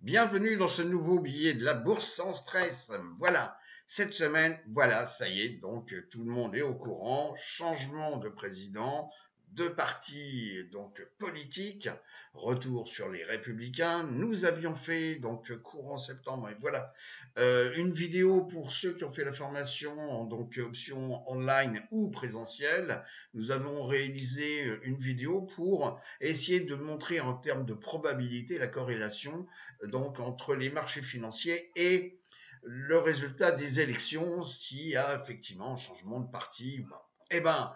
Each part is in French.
Bienvenue dans ce nouveau billet de la bourse sans stress. Voilà, cette semaine, voilà, ça y est, donc tout le monde est au courant. Changement de président, de parti donc politique, retour sur les Républicains. Nous avions fait donc courant septembre et voilà une vidéo pour ceux qui ont fait la formation donc option online ou présentielle. Nous avons réalisé une vidéo pour essayer de montrer en termes de probabilité la corrélation donc entre les marchés financiers et le résultat des élections s'il y a effectivement un changement de parti. Eh ben,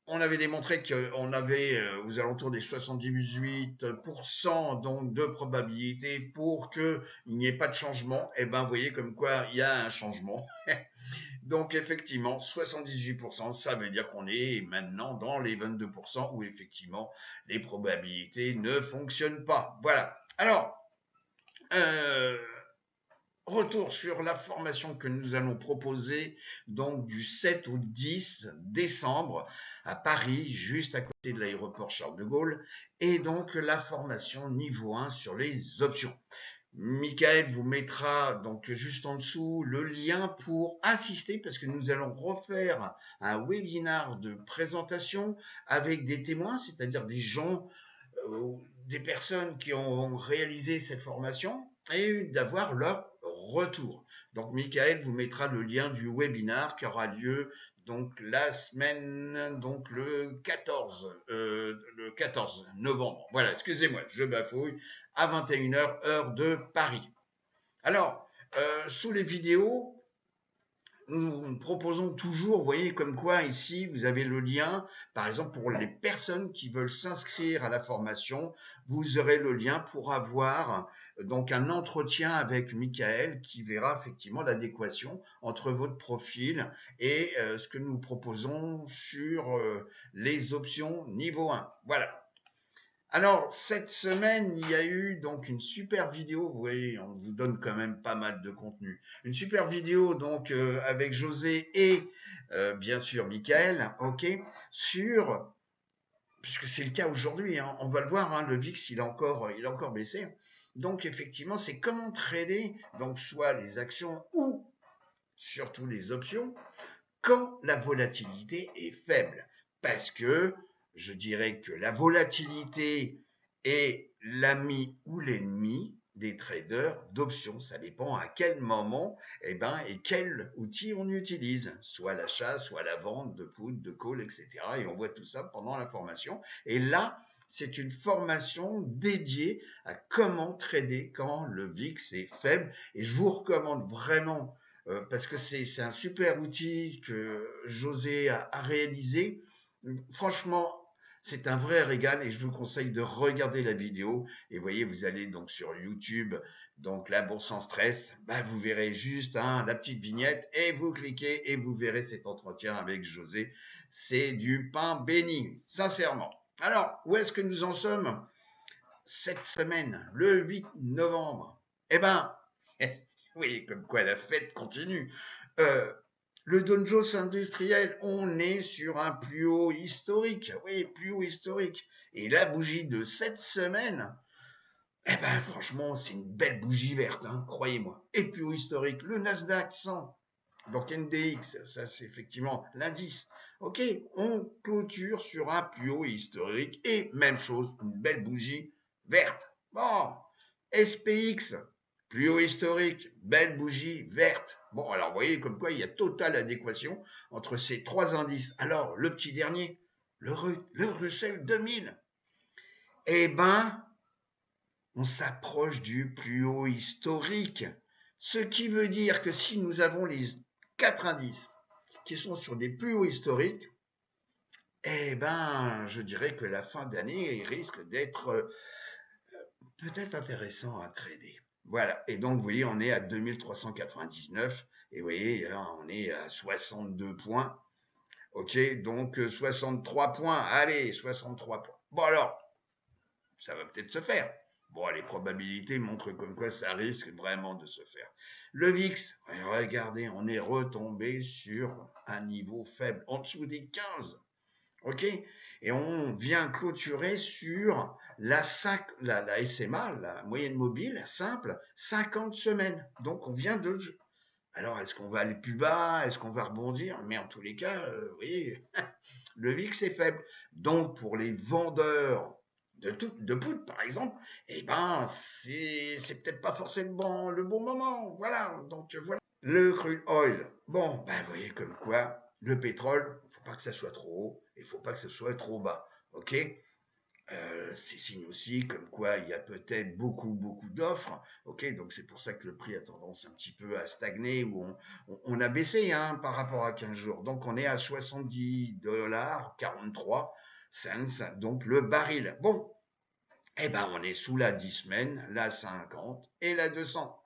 on avait démontré qu'on avait aux alentours des 78% donc de probabilité pour qu'il n'y ait pas de changement. Eh ben, vous voyez comme quoi il y a un changement. Donc effectivement, 78%, ça veut dire qu'on est maintenant dans les 22% où effectivement les probabilités ne fonctionnent pas. Voilà. Alors, euh, retour sur la formation que nous allons proposer donc du 7 au 10 décembre à Paris, juste à côté de l'aéroport Charles de Gaulle, et donc la formation niveau 1 sur les options. Michael vous mettra donc juste en dessous le lien pour assister parce que nous allons refaire un webinar de présentation avec des témoins, c'est-à-dire des gens, des personnes qui ont réalisé ces formations et d'avoir leur retour. Donc Michael vous mettra le lien du webinar qui aura lieu donc la semaine donc le 14 novembre. Voilà, excusez-moi, je bafouille à 21h heure de Paris. Alors, sous les vidéos, nous proposons toujours, vous voyez comme quoi ici, vous avez le lien, par exemple pour les personnes qui veulent s'inscrire à la formation, vous aurez le lien pour avoir donc un entretien avec Michael qui verra effectivement l'adéquation entre votre profil et ce que nous proposons sur les options niveau 1. Voilà. Alors, cette semaine, il y a eu donc une super vidéo. Vous voyez, on vous donne quand même pas mal de contenu. Une super vidéo donc avec José et bien sûr Michael, ok, sur puisque c'est le cas aujourd'hui, hein, on va le voir, hein, le VIX il a encore baissé. Donc effectivement, c'est comment trader donc soit les actions ou surtout les options quand la volatilité est faible. Parce que je dirais que la volatilité est l'ami ou l'ennemi des traders d'options. Ça dépend à quel moment et quel outil on utilise. Soit l'achat, soit la vente de put, de call, etc. Et on voit tout ça pendant la formation. Et là, c'est une formation dédiée à comment trader quand le VIX est faible. Et je vous recommande vraiment parce que c'est un super outil que José a réalisé. Franchement, c'est un vrai régal et je vous conseille de regarder la vidéo. Et vous voyez, vous allez donc sur YouTube, donc la bourse sans stress, bah, vous verrez juste la petite vignette et vous cliquez et vous verrez cet entretien avec José. C'est du pain béni, sincèrement. Alors, où est-ce que nous en sommes cette semaine, le 8 novembre? Eh ben, oui, comme quoi la fête continue. Euh, le Dow Jones industriel, on est sur un plus haut historique. Oui, plus haut historique. Et la bougie de cette semaine, eh ben franchement, c'est une belle bougie verte, hein, croyez-moi. Et plus haut historique, le Nasdaq 100, donc NDX, ça c'est effectivement l'indice. Ok, on clôture sur un plus haut historique et même chose, une belle bougie verte. Bon, SPX, plus haut historique, belle bougie verte. Bon, alors vous voyez comme quoi il y a totale adéquation entre ces trois indices. Alors, le petit dernier, le Russell 2000. Eh ben, on s'approche du plus haut historique. Ce qui veut dire que si nous avons les quatre indices qui sont sur des plus hauts historiques, eh ben, je dirais que la fin d'année risque d'être peut-être intéressant à trader. Voilà. Et donc, vous voyez, on est à 2399 et vous voyez, là, on est à 62 points. Ok, donc 63 points. Allez, 63 points. Bon, alors, ça va peut-être se faire. Bon, les probabilités montrent comme quoi ça risque vraiment de se faire. Le VIX, regardez, on est retombé sur un niveau faible, en dessous des 15. Ok. Et on vient clôturer sur la SMA, la moyenne mobile simple, 50 semaines. Donc on vient de... Alors est-ce qu'on va aller plus bas? Est-ce qu'on va rebondir? Mais en tous les cas, vous voyez, le VIX est faible. Donc pour les vendeurs de poudre, par exemple, eh ben c'est peut-être pas forcément le bon moment. Voilà. Donc voilà. Le crude oil. Bon, ben vous voyez comme quoi le pétrole, il ne faut pas que ça soit trop haut, et il ne faut pas que ce soit trop bas. Ok? C'est signe aussi comme quoi il y a peut-être beaucoup d'offres. Ok, donc c'est pour ça que le prix a tendance un petit peu à stagner ou on a baissé hein, par rapport à 15 jours. Donc on est à 70 $ 43 cents, donc le baril. Bon, eh ben on est sous la 10 semaines, la 50 et la 200.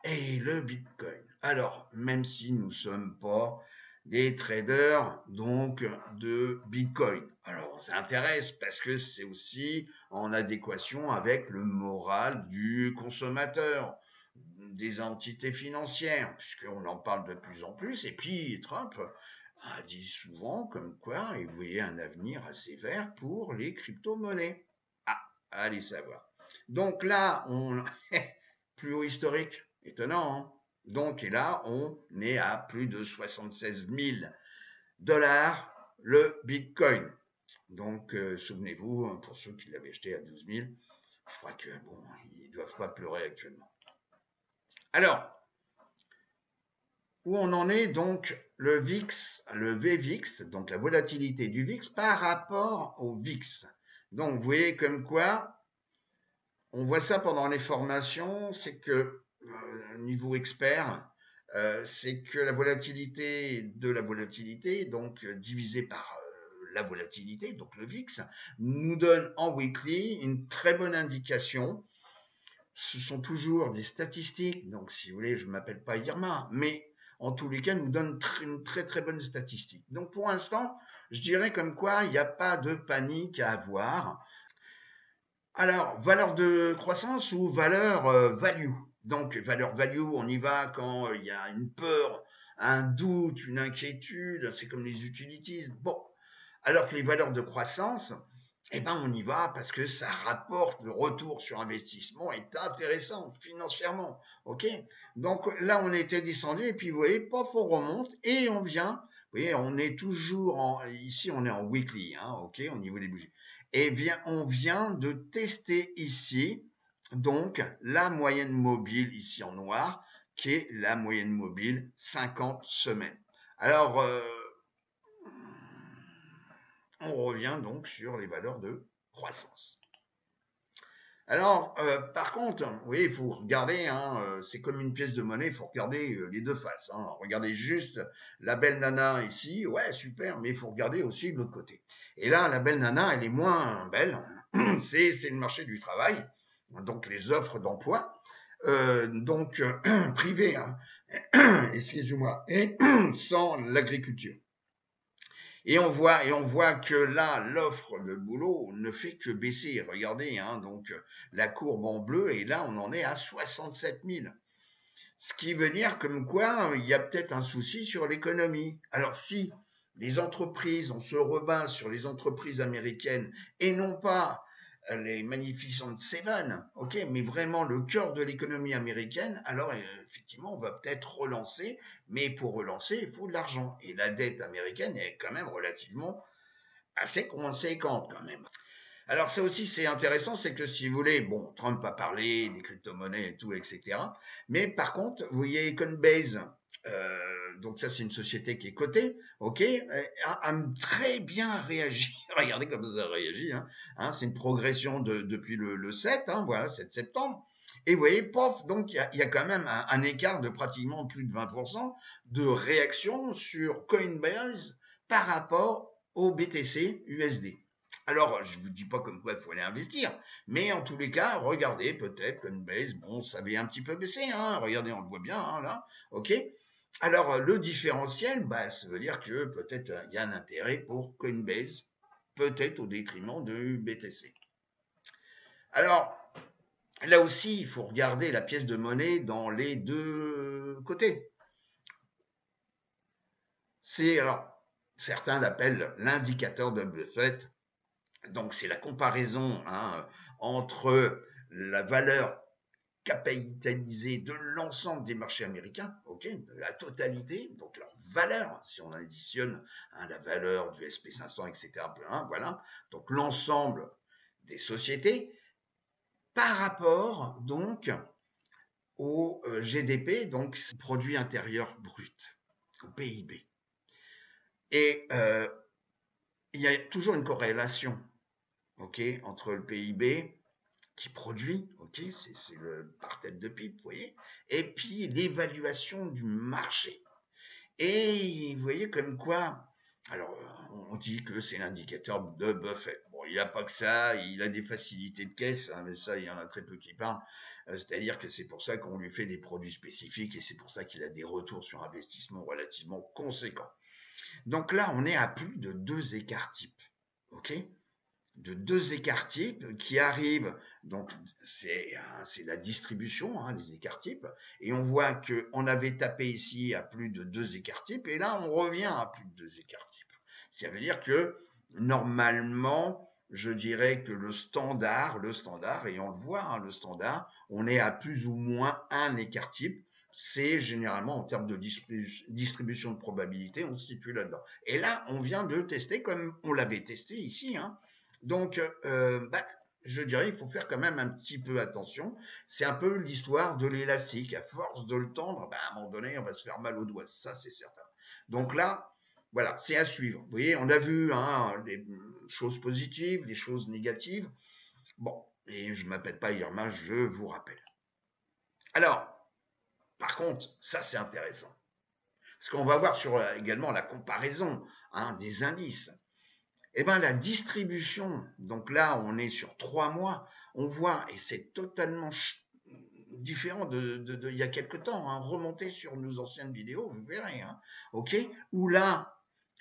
Et le Bitcoin. Alors, même si nous ne sommes pas des traders donc de Bitcoin. Alors, on s'intéresse parce que c'est aussi en adéquation avec le moral du consommateur, des entités financières, puisqu'on en parle de plus en plus. Et puis, Trump a dit souvent comme quoi il voyait un avenir assez vert pour les crypto-monnaies. Ah, allez savoir. Donc là, on plus haut historique. Étonnant, hein? Donc, et là, on est à plus de 76 000 $ le Bitcoin. Donc, souvenez-vous, pour ceux qui l'avaient acheté à 12 000, je crois que, bon, ils ne doivent pas pleurer actuellement. Alors, où on en est donc le VIX, le VVIX, donc la volatilité du VIX par rapport au VIX. Donc, vous voyez comme quoi, on voit ça pendant les formations, c'est que niveau expert, c'est que la volatilité de la volatilité, donc divisée par la volatilité, donc le VIX, nous donne en weekly une très bonne indication. Ce sont toujours des statistiques, donc si vous voulez, je ne m'appelle pas Irma, mais en tous les cas, nous donne une très bonne statistique. Donc pour l'instant, je dirais comme quoi il n'y a pas de panique à avoir. Alors, valeur de croissance ou valeur value? Donc, valeur value, on y va quand il y a une peur, un doute, une inquiétude, c'est comme les utilities. Bon, alors que les valeurs de croissance, eh ben, on y va parce que ça rapporte, le retour sur investissement est intéressant financièrement. Ok? Donc là, on était descendu et puis vous voyez, pof, on remonte et on vient. Vous voyez, on est toujours ici, on est en weekly, hein, ok, au niveau des bougies. Et on vient de tester ici, donc, la moyenne mobile ici en noir, qui est la moyenne mobile 50 semaines. Alors, on revient donc sur les valeurs de croissance. Alors, par contre, oui, il faut regarder, hein, c'est comme une pièce de monnaie, il faut regarder les deux faces. Hein. Regardez juste la belle nana ici, ouais, super, mais il faut regarder aussi de l'autre côté. Et là, la belle nana, elle est moins belle, c'est le marché du travail, donc les offres d'emploi, donc privées, hein, excusez-moi, et sans l'agriculture. Et on voit que là, l'offre de boulot ne fait que baisser. Regardez, hein, donc la courbe en bleu, et là, on en est à 67 000. Ce qui veut dire comme quoi il y a peut-être un souci sur l'économie. Alors si les entreprises, on se rebat sur les entreprises américaines et non pas les Magnificent Seven, ok, mais vraiment le cœur de l'économie américaine, alors effectivement on va peut-être relancer, mais pour relancer il faut de l'argent. Et la dette américaine est quand même relativement assez conséquente quand même. Alors ça aussi c'est intéressant, c'est que si vous voulez, bon, Trump a parlé des crypto-monnaies et tout, etc. Mais par contre, vous voyez Coinbase, donc ça c'est une société qui est cotée, ok, a très bien réagi. Regardez comme ça réagit, hein, c'est une progression depuis le 7, hein, voilà, 7 septembre. Et vous voyez, pof, donc il y a quand même un écart de pratiquement plus de 20% de réaction sur Coinbase par rapport au BTC USD. Alors, je ne vous dis pas comme quoi il faut aller investir, mais en tous les cas, regardez peut-être Coinbase, bon, ça avait un petit peu baissé, hein, regardez, on le voit bien, hein, là, ok. Alors, le différentiel, bah, ça veut dire que peut-être il y a un intérêt pour Coinbase, peut-être au détriment de BTC. Alors, là aussi, il faut regarder la pièce de monnaie dans les deux côtés. Alors, certains l'appellent l'indicateur de Buffett, Donc c'est la comparaison entre la valeur capitalisée de l'ensemble des marchés américains, ok, de la totalité, donc leur valeur, si on additionne la valeur du SP500, etc., voilà, donc l'ensemble des sociétés par rapport donc au GDP, donc produit intérieur brut, au PIB. Et il y a toujours une corrélation, ok, entre le PIB qui produit, ok, c'est le par tête de pipe, vous voyez, et puis l'évaluation du marché. Et vous voyez comme quoi, alors on dit que c'est l'indicateur de Buffett. Bon, il n'a pas que ça, il a des facilités de caisse, mais ça, il y en a très peu qui parlent. C'est-à-dire que c'est pour ça qu'on lui fait des produits spécifiques et c'est pour ça qu'il a des retours sur investissement relativement conséquents. Donc là, on est à plus de 2 écarts types, ok, de 2 écarts types qui arrivent, donc c'est la distribution, les écarts types, et on voit qu'on avait tapé ici à plus de 2 écarts types, et là on revient à plus de 2 écarts types. Ça veut dire que normalement, je dirais que le standard, et on le voit, le standard, on est à plus ou moins un écart type, c'est généralement en termes de distribution de probabilité, on se situe là-dedans. Et là, on vient de tester comme on l'avait testé ici, donc, je dirais, il faut faire quand même un petit peu attention. C'est un peu l'histoire de l'élastique. À force de le tendre, à un moment donné, on va se faire mal aux doigts. Ça, c'est certain. Donc là, voilà, c'est à suivre. Vous voyez, on a vu les choses positives, les choses négatives. Bon, et je ne m'appelle pas Irma, je vous rappelle. Alors, par contre, ça, c'est intéressant. Parce qu'on va voir sur également la comparaison des indices. Eh bien, la distribution, donc là, on est sur 3 mois, on voit, et c'est totalement différent de il y a quelques temps, remontez sur nos anciennes vidéos, vous verrez, ok, où là,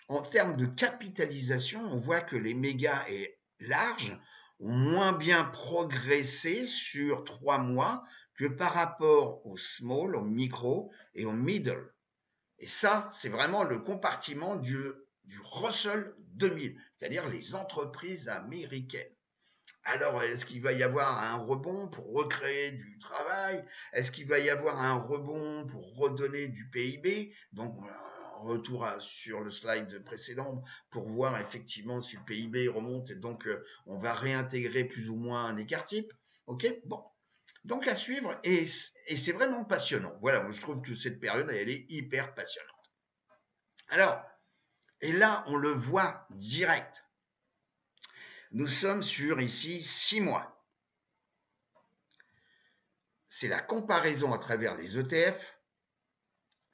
en termes de capitalisation, on voit que les mégas et larges ont moins bien progressé sur 3 mois que par rapport au small, au micro et au middle. Et ça, c'est vraiment le compartiment du Russell 2000, c'est-à-dire les entreprises américaines. Alors, est-ce qu'il va y avoir un rebond pour recréer du travail? Est-ce qu'il va y avoir un rebond pour redonner du PIB? Donc, retour sur le slide précédent pour voir effectivement si le PIB remonte et donc on va réintégrer plus ou moins un écart type. Ok, bon. Donc à suivre et c'est vraiment passionnant. Voilà, je trouve que cette période, elle est hyper passionnante. Alors, et là, on le voit direct. Nous sommes sur ici 6 mois. C'est la comparaison à travers les ETF.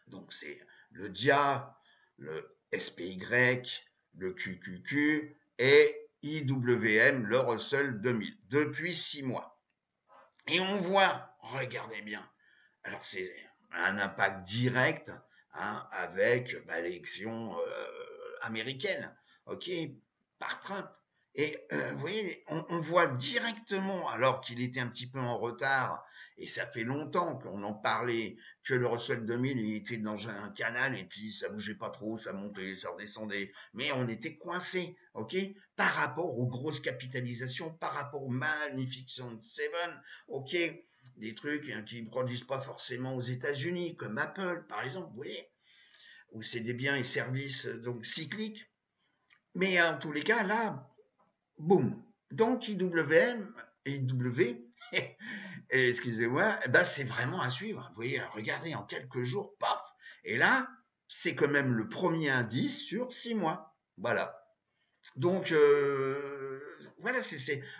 Donc c'est le DIA, le SPY, le QQQ et IWM, le Russell 2000, depuis 6 mois. Et on voit, regardez bien, alors c'est un impact direct avec l'élection américaine, ok, par Trump. Et vous voyez, on voit directement, alors qu'il était un petit peu en retard, et ça fait longtemps qu'on en parlait, que le Russell 2000 il était dans un canal, et puis ça bougeait pas trop, ça montait, ça redescendait, mais on était coincé, ok, par rapport aux grosses capitalisations, par rapport aux Magnificent Seven, ok, des trucs qui ne produisent pas forcément aux États-Unis, comme Apple, par exemple, vous voyez, où c'est des biens et services donc cycliques. Mais en tous les cas, là, boum. Donc IWM, excusez-moi, c'est vraiment à suivre. Vous voyez, regardez, en quelques jours, paf. Et là, c'est quand même le premier indice sur 6 mois. Voilà. Donc, voilà,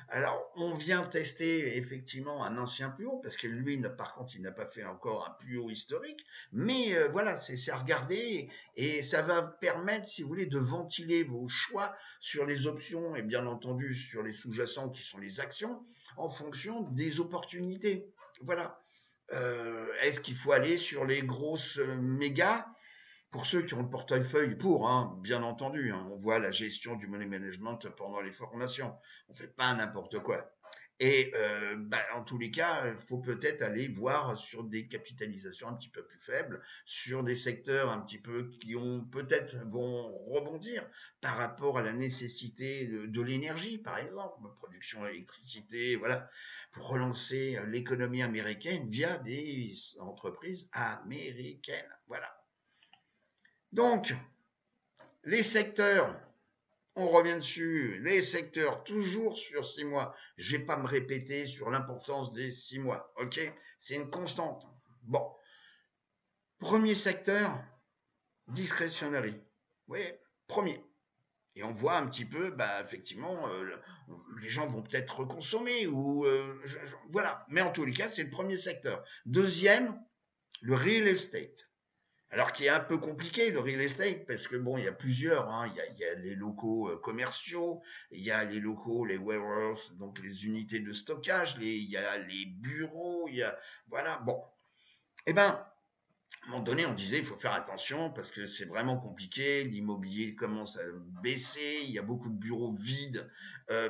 alors, on vient tester effectivement un ancien plus haut, parce que lui, par contre, il n'a pas fait encore un plus haut historique, mais voilà, c'est à regarder, et ça va permettre, si vous voulez, de ventiler vos choix sur les options, et bien entendu sur les sous-jacents qui sont les actions, en fonction des opportunités. Voilà. Est-ce qu'il faut aller sur les grosses mégas? Pour ceux qui ont le portefeuille pour, bien entendu, on voit la gestion du money management pendant les formations. On ne fait pas n'importe quoi. Et en tous les cas, il faut peut-être aller voir sur des capitalisations un petit peu plus faibles, sur des secteurs un petit peu qui ont peut-être vont rebondir par rapport à la nécessité de l'énergie, par exemple, production d'électricité, voilà, pour relancer l'économie américaine via des entreprises américaines. Voilà. Donc, les secteurs, on revient dessus, les secteurs, toujours sur 6 mois. Je ne vais pas me répéter sur l'importance des 6 mois, ok? C'est une constante. Bon, premier secteur, discrétionnerie. Oui, premier. Et on voit un petit peu, effectivement, les gens vont peut-être reconsommer ou voilà. Mais en tous les cas, c'est le premier secteur. Deuxième, le real estate. Alors qui est un peu compliqué le real estate parce que bon, il y a plusieurs, hein. Il y a les locaux commerciaux, il y a les locaux, les warehouses, donc les unités de stockage, il y a les bureaux, il y a voilà. Bon, eh ben à un moment donné, on disait il faut faire attention parce que c'est vraiment compliqué. L'immobilier commence à baisser. Il y a beaucoup de bureaux vides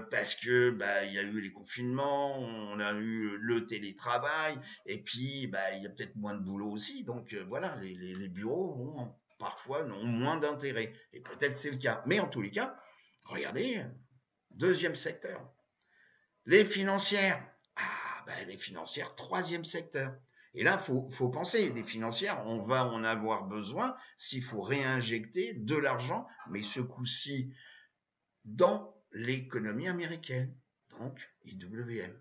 parce que il y a eu les confinements, on a eu le télétravail et puis il y a peut-être moins de boulot aussi. Donc voilà, les bureaux ont parfois ont moins d'intérêt et peut-être c'est le cas. Mais en tous les cas, regardez, deuxième secteur, les financières. Les financières, troisième secteur. Et là, faut penser, les financières, on va en avoir besoin s'il faut réinjecter de l'argent, mais ce coup-ci dans l'économie américaine, donc IWM.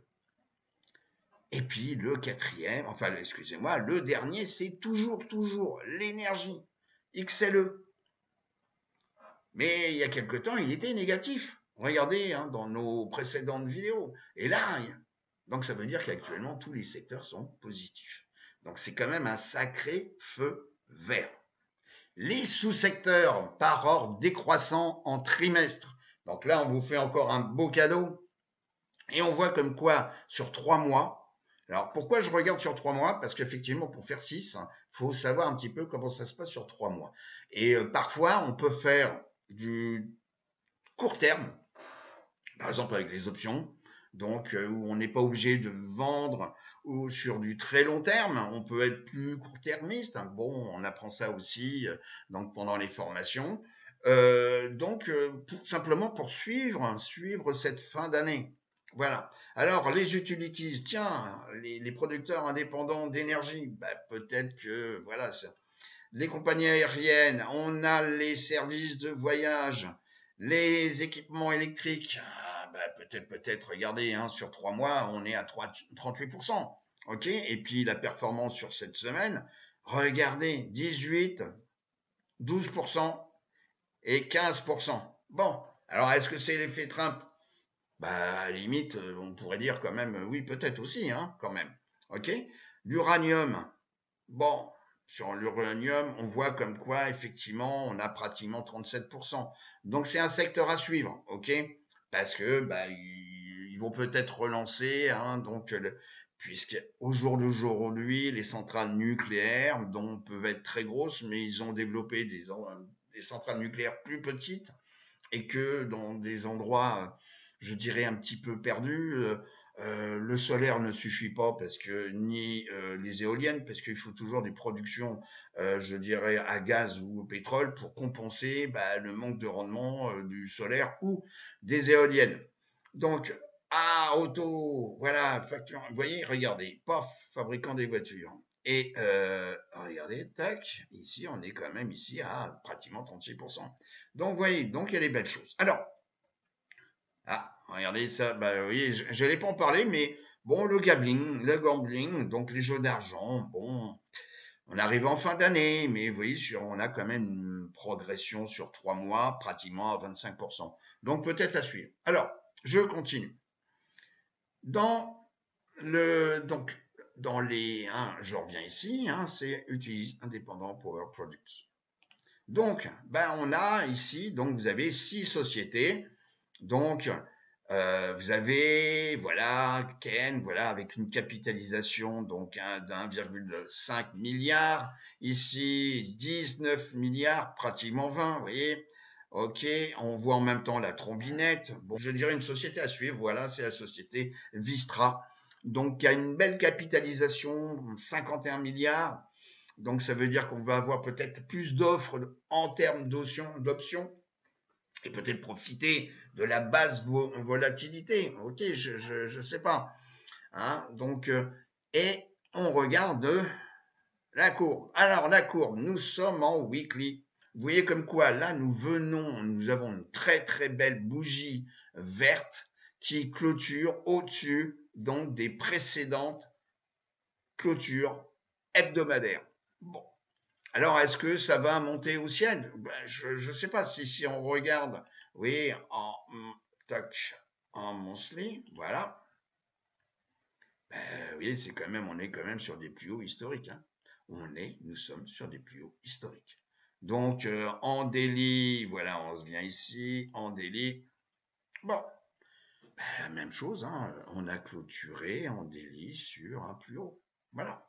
Et puis le quatrième, enfin excusez-moi, le dernier, c'est toujours l'énergie, XLE. Mais il y a quelque temps, il était négatif. Regardez dans nos précédentes vidéos. Et là, donc ça veut dire qu'actuellement, tous les secteurs sont positifs. Donc c'est quand même un sacré feu vert. Les sous-secteurs par ordre décroissant en trimestre. Donc là, on vous fait encore un beau cadeau. Et on voit comme quoi, sur 3 mois, alors pourquoi je regarde sur 3 mois? Parce qu'effectivement, pour faire 6, il faut savoir un petit peu comment ça se passe sur 3 mois. Et parfois, on peut faire du court terme, par exemple avec les options, donc où on n'est pas obligé de vendre ou sur du très long terme, on peut être plus court-termiste. Bon, on apprend ça aussi donc pendant les formations. Simplement pour suivre cette fin d'année. Voilà. Alors, les utilities, tiens, les producteurs indépendants d'énergie, peut-être que, voilà, les compagnies aériennes, on a les services de voyage, les équipements électriques, peut-être, regardez, sur 3 mois, on est à 38%. OK? Et puis la performance sur cette semaine, regardez, 18, 12% et 15%. Bon, alors est-ce que c'est l'effet Trump? À la limite, on pourrait dire quand même, oui, peut-être aussi, quand même. OK? L'uranium, bon, sur l'uranium, on voit comme quoi, effectivement, on a pratiquement 37%. Donc, c'est un secteur à suivre, ok? Parce que, ils vont peut-être relancer, puisque au jour d'aujourd'hui, les centrales nucléaires, dont peuvent être très grosses, mais ils ont développé des centrales nucléaires plus petites et que dans des endroits, je dirais, un petit peu perdus, le solaire ne suffit pas parce que ni les éoliennes, parce qu'il faut toujours des productions, je dirais, à gaz ou au pétrole pour compenser le manque de rendement du solaire ou des éoliennes. Donc, auto, voilà, facture, vous voyez, regardez, paf, fabricant des voitures. Et regardez, tac, ici, on est quand même ici à pratiquement 36%. Donc, vous voyez, donc il y a des belles choses. Alors, regardez ça, vous voyez, je n'allais pas en parler, mais bon, le gambling, donc les jeux d'argent, bon, on arrive en fin d'année, mais vous voyez, on a quand même une progression sur 3 mois, pratiquement à 25%. Donc, peut-être à suivre. Alors, je continue. Donc, je reviens ici, c'est Utilise Independent Power Products. Donc, on a ici, donc vous avez 6 sociétés. Donc, vous avez, voilà, Ken, voilà, avec une capitalisation donc d'1,5 milliard. Ici, 19 milliards, pratiquement 20, vous voyez. Ok, on voit en même temps la trombinette. Bon, je dirais une société à suivre. Voilà, c'est la société Vistra. Donc, il y a une belle capitalisation, 51 milliards. Donc, ça veut dire qu'on va avoir peut-être plus d'offres en termes d'options et peut-être profiter de la basse volatilité. Ok, je sais pas. Hein. Donc, et on regarde la courbe. Alors, la courbe, nous sommes en weekly. Vous voyez comme quoi, là, nous avons une très très belle bougie verte qui clôture au-dessus donc des précédentes clôtures hebdomadaires. Bon. Alors, est-ce que ça va monter au ciel? Ben, je ne sais pas si on regarde, oui, tac, en monthly, voilà. Oui, on est quand même sur des plus hauts historiques. Hein. Nous sommes sur des plus hauts historiques. Donc, en daily, voilà, on se vient ici, en daily. Bon, la même chose, hein, on a clôturé en daily sur un plus haut. Voilà.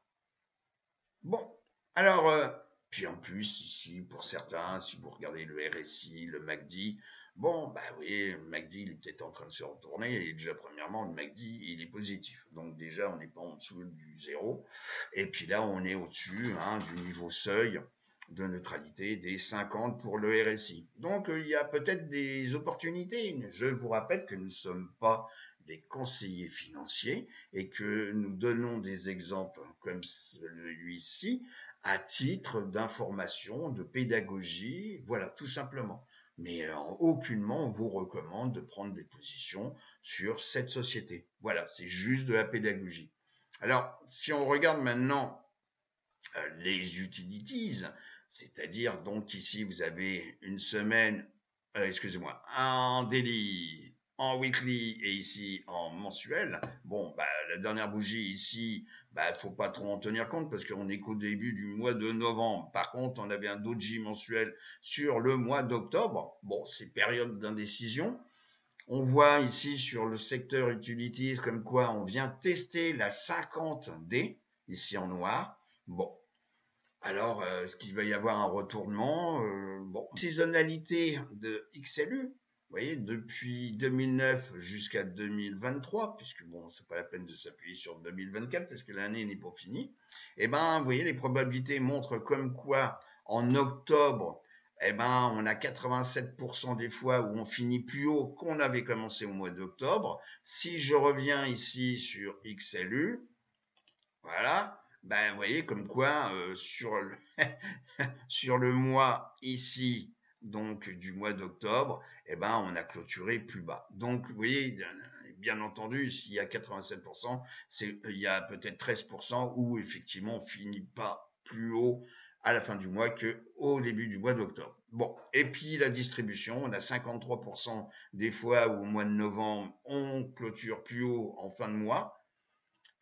Bon, alors, puis en plus, ici, pour certains, si vous regardez le RSI, le MACD, bon, bah oui, le MACD, il est peut-être en train de se retourner, et déjà, premièrement, le MACD, il est positif. Donc déjà, on n'est pas en dessous du zéro, et puis là, on est au-dessus hein, du niveau seuil de neutralité des 50 pour le RSI. Donc, il y a peut-être des opportunités. Je vous rappelle que nous ne sommes pas des conseillers financiers et que nous donnons des exemples comme celui-ci à titre d'information, de pédagogie, voilà, tout simplement. Mais aucunement on vous recommande de prendre des positions sur cette société. Voilà, c'est juste de la pédagogie. Alors, si on regarde maintenant les utilities, c'est-à-dire donc ici vous avez une semaine, excusez-moi, en daily, en weekly et ici en mensuel. Bon, bah, la dernière bougie ici, bah, faut pas trop en tenir compte parce qu'on est qu'au début du mois de novembre. Par contre, on avait un doji mensuel sur le mois d'octobre. Bon, c'est période d'indécision. On voit ici sur le secteur utilities comme quoi on vient tester la 50D, ici en noir. Bon, alors, est-ce qu'il va y avoir un retournement Bon, saisonnalité de XLU, vous voyez, depuis 2009 jusqu'à 2023, puisque bon, c'est pas la peine de s'appuyer sur 2024 parce que l'année n'est pas finie. Eh ben, vous voyez, les probabilités montrent comme quoi en octobre, eh ben, on a 87% des fois où on finit plus haut qu'on avait commencé au mois d'octobre. Si je reviens ici sur XLU, voilà. Ben, vous voyez comme quoi sur le mois ici, donc du mois d'octobre, eh ben, on a clôturé plus bas. Donc, vous voyez, bien entendu, s'il y a 87%, il y a peut-être 13% où effectivement on finit pas plus haut à la fin du mois que au début du mois d'octobre. Bon, et puis la distribution, on a 53% des fois où au mois de novembre, on clôture plus haut en fin de mois.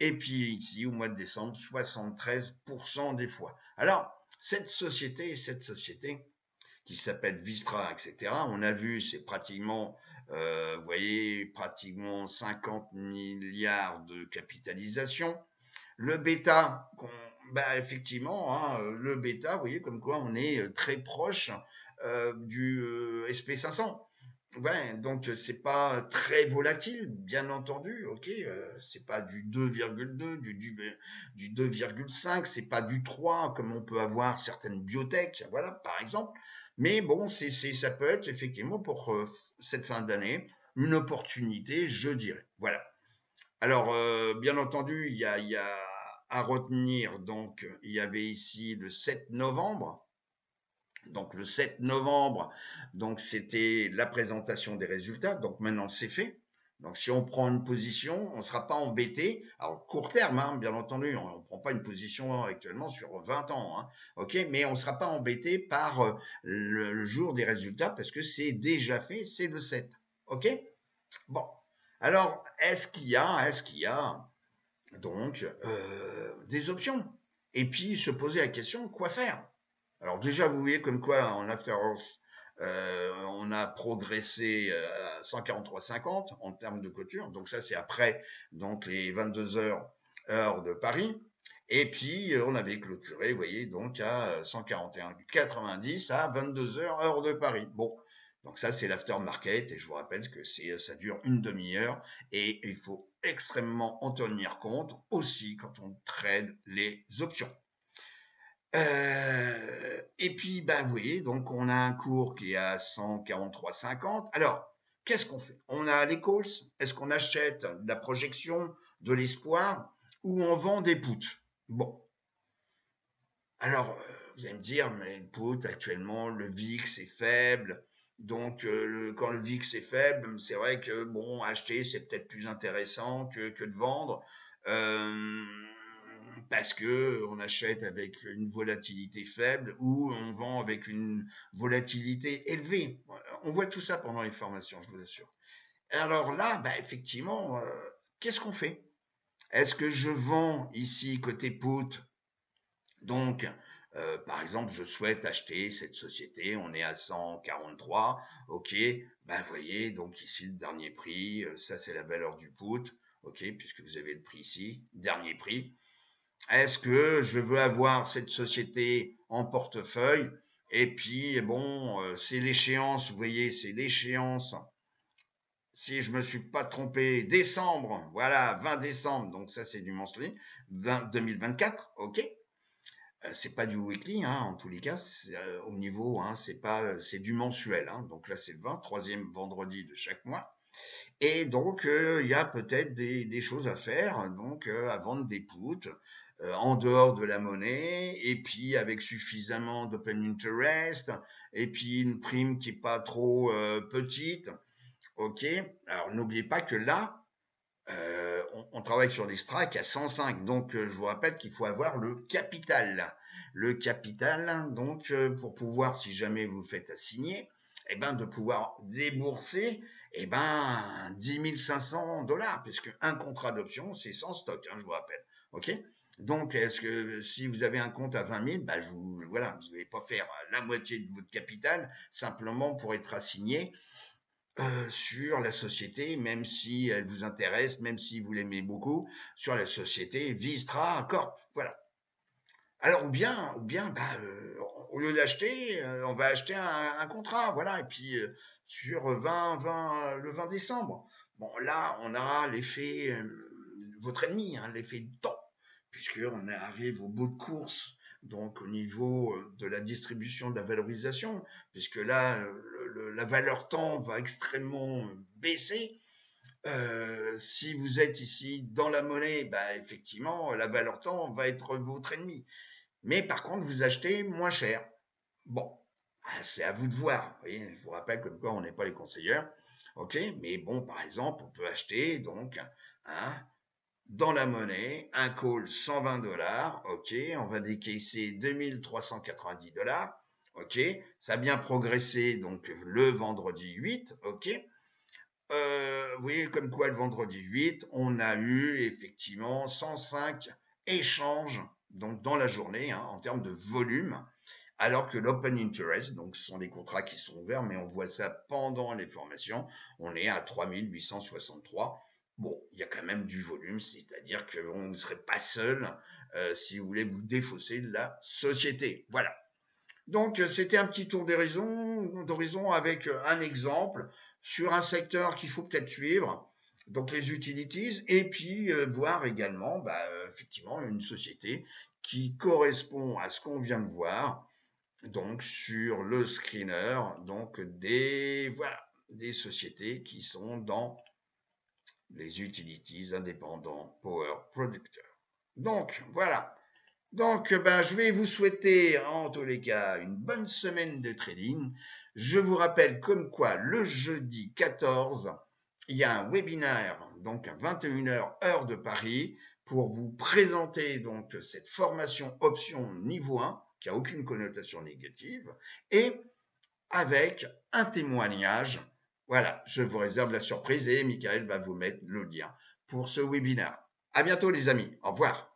Et puis ici, au mois de décembre, 73% des fois. Alors, cette société qui s'appelle Vistra, etc., on a vu, c'est pratiquement, vous voyez, pratiquement 50 milliards de capitalisation. Le bêta, bah effectivement, hein, le bêta, vous voyez, comme quoi on est très proche du SP500. Ouais, donc c'est pas très volatile, bien entendu, ok, c'est pas du 2,2, du 2,5, c'est pas du 3 comme on peut avoir certaines biotech, voilà, par exemple. Mais bon, ça peut être effectivement pour cette fin d'année une opportunité, je dirais. Voilà. Alors, bien entendu, il y a à retenir, donc, il y avait ici le 7 novembre, donc le 7 novembre, donc c'était la présentation des résultats. Donc maintenant c'est fait. Donc si on prend une position, on ne sera pas embêté. Alors court terme, hein, bien entendu, on ne prend pas une position actuellement sur 20 ans, hein, ok, mais on ne sera pas embêté par le jour des résultats parce que c'est déjà fait, c'est le 7, ok. Bon, alors est-ce qu'il y a donc des options? Et puis se poser la question quoi faire? Alors déjà, vous voyez comme quoi en After Hours, on a progressé à 143,50 en termes de clôture. Donc ça, c'est après donc les 22 heures de Paris. Et puis, on avait clôturé, vous voyez, donc à 141,90 à 22 heures de Paris. Bon, Donc ça, c'est l'aftermarket et je vous rappelle que ça dure une demi-heure et il faut extrêmement en tenir compte aussi quand on trade les options. Et puis, ben, vous voyez, donc on a un cours qui est à 143,50. Alors, qu'est-ce qu'on fait? On a les calls. Est-ce qu'on achète de la projection, de l'espoir, ou on vend des puts? Bon, alors, vous allez me dire, mais le put, actuellement, le VIX est faible. Donc, quand le VIX est faible, c'est vrai que, bon, acheter, c'est peut-être plus intéressant que de vendre. Euh, Parce que on achète avec une volatilité faible ou on vend avec une volatilité élevée. On voit tout ça pendant les formations, je vous assure. Alors là, bah, effectivement, qu'est-ce qu'on fait? Est-ce que je vends ici côté put? Donc, par exemple, je souhaite acheter cette société, on est à 143, ok, bah vous voyez, donc ici le dernier prix, ça c'est la valeur du put, ok, puisque vous avez le prix ici, dernier prix. Est-ce que je veux avoir cette société en portefeuille? Et puis, bon, c'est l'échéance, vous voyez, c'est l'échéance. Si je me suis pas trompé, décembre, voilà, 20 décembre, donc ça c'est du monthly, 2024, ok. C'est pas du weekly, hein, en tous les cas, au niveau, hein, c'est du mensuel, hein, donc là c'est le 20, troisième vendredi de chaque mois. Et donc, il y a peut-être des choses à faire, donc à vendre des puts en dehors de la monnaie, et puis avec suffisamment d'open interest, et puis une prime qui est pas trop petite. Ok. Alors n'oubliez pas que là, on travaille sur des strikes à 105. Donc je vous rappelle qu'il faut avoir le capital. Le capital, donc pour pouvoir, si jamais vous faites assigner, eh ben, de pouvoir débourser eh ben, 10 500 $, puisque un contrat d'option, c'est sans stock, hein, je vous rappelle. Ok. Donc, est-ce que si vous avez un compte à 20 000, bah, voilà, vous n'allez pas faire la moitié de votre capital simplement pour être assigné sur la société, même si elle vous intéresse, même si vous l'aimez beaucoup, sur la société Vistra Corp. Voilà. Alors, ou bien bah, au lieu d'acheter, on va acheter un contrat, voilà, et puis sur le 20 décembre. Bon, là, on a l'effet, votre ennemi, hein, l'effet de temps, puisqu'on arrive au bout de course, donc au niveau de la distribution de la valorisation, puisque là, la valeur temps va extrêmement baisser. Si vous êtes ici dans la monnaie, bah, effectivement, la valeur temps va être votre ennemi. Mais par contre, vous achetez moins cher. Bon, c'est à vous de voir. Vous voyez, je vous rappelle comme quoi on n'est pas les conseillers. Ok, mais bon, par exemple, on peut acheter donc hein, dans la monnaie un call 120 $. Ok, on va décaisser 2390 $. Ok, ça a bien progressé donc le vendredi 8. Ok, vous voyez comme quoi le vendredi 8, on a eu effectivement 105 échanges donc dans la journée hein, en termes de volume, alors que l'open interest, donc ce sont des contrats qui sont ouverts, mais on voit ça pendant les formations, on est à 3863. Bon, il y a quand même du volume, c'est-à-dire qu'on ne serait pas seul si vous voulez vous défausser de la société. Voilà. Donc, c'était un petit tour d'horizon avec un exemple sur un secteur qu'il faut peut-être suivre, donc les utilities, et puis voir également, bah, effectivement, une société qui correspond à ce qu'on vient de voir, donc sur le screener, donc voilà, des sociétés qui sont dans les utilities indépendants Power Producteurs. Donc, voilà. Donc, ben, je vais vous souhaiter, en tous les cas, une bonne semaine de trading. Je vous rappelle comme quoi, le jeudi 14, il y a un webinaire, donc à 21h heure de Paris, pour vous présenter donc cette formation option niveau 1, qui a aucune connotation négative, et avec un témoignage. Voilà, je vous réserve la surprise et Michael va vous mettre le lien pour ce webinaire. À bientôt les amis, au revoir.